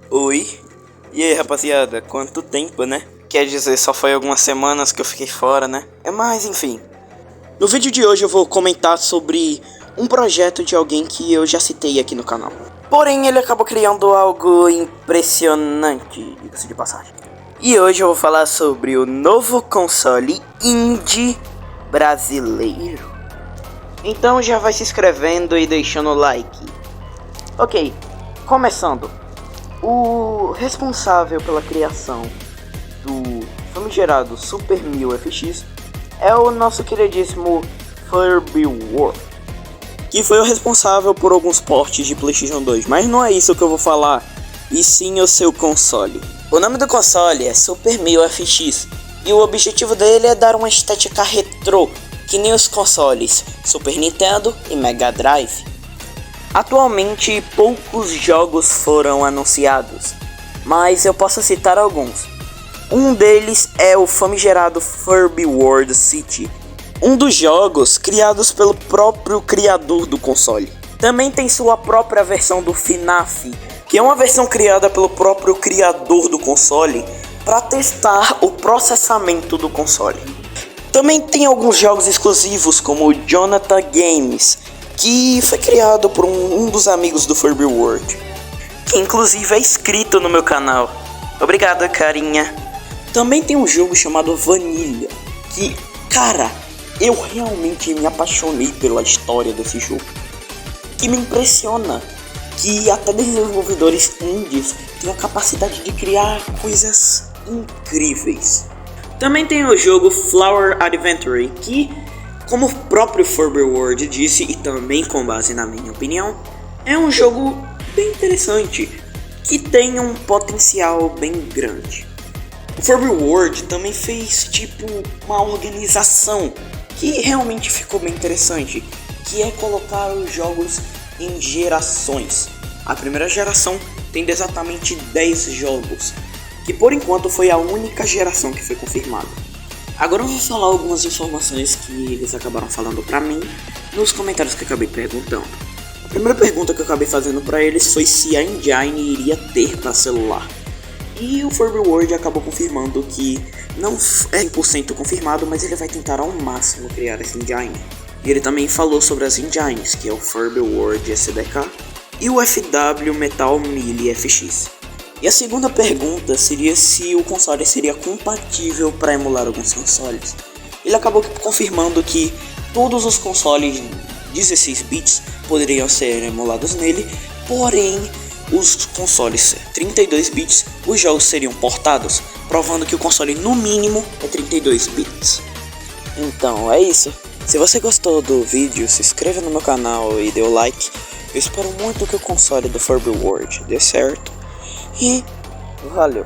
Oi. E aí, rapaziada, quanto tempo, né? Quer dizer, só foi algumas semanas que eu fiquei fora, né? Mas enfim. No vídeo de hoje eu vou comentar sobre um projeto de alguém que eu já citei aqui no canal. Porém, ele acabou criando algo impressionante, diga-se de passagem. E hoje eu vou falar sobre o novo console indie brasileiro. Então já vai se inscrevendo e deixando o like. Ok, começando. O responsável pela criação do famigerado Super 1000 FX é o nosso queridíssimo Furby World, que foi o responsável por alguns portes de PlayStation 2, mas não é isso que eu vou falar, e sim o seu console. O nome do console é Super 1000 FX, e o objetivo dele é dar uma estética retrô, que nem os consoles Super Nintendo e Mega Drive. Atualmente poucos jogos foram anunciados, mas eu posso citar alguns. Um deles é o famigerado Furby World City, um dos jogos criados pelo próprio criador do console. Também tem sua própria versão do FNAF, que é uma versão criada pelo próprio criador do console para testar o processamento do console. Também tem alguns jogos exclusivos como o Jonathan Games, que foi criado por um dos amigos do Furby World, que inclusive é inscrito no meu canal. Obrigado, carinha. Também tem um jogo chamado Vanilla, que, cara, eu realmente me apaixonei pela história desse jogo, que me impressiona que até desenvolvedores indies têm a capacidade de criar coisas incríveis. Também tem o jogo Flower Adventure, que, como o próprio Furby World disse, e também com base na minha opinião, é um jogo bem interessante, que tem um potencial bem grande. O Furby World também fez tipo uma organização que realmente ficou bem interessante, que é colocar os jogos em gerações. A primeira geração tem exatamente 10 jogos, que por enquanto foi a única geração que foi confirmada. Agora eu vou falar algumas informações que eles acabaram falando pra mim nos comentários que eu acabei perguntando. A primeira pergunta que eu acabei fazendo pra eles foi se a engine iria ter pra celular. E o Furby World acabou confirmando que não é 100% confirmado, mas ele vai tentar ao máximo criar essa engine. E ele também falou sobre as engines, que é o Furby World SDK e o FW Metal Melee FX. E a segunda pergunta seria se o console seria compatível para emular alguns consoles. Ele acabou confirmando que todos os consoles 16 bits poderiam ser emulados nele, porém os consoles 32 bits, os jogos seriam portados, provando que o console no mínimo é 32 bits. Então é isso. Se você gostou do vídeo, se inscreva no meu canal e dê o like. Eu espero muito que o console do Furby World dê certo. E valeu!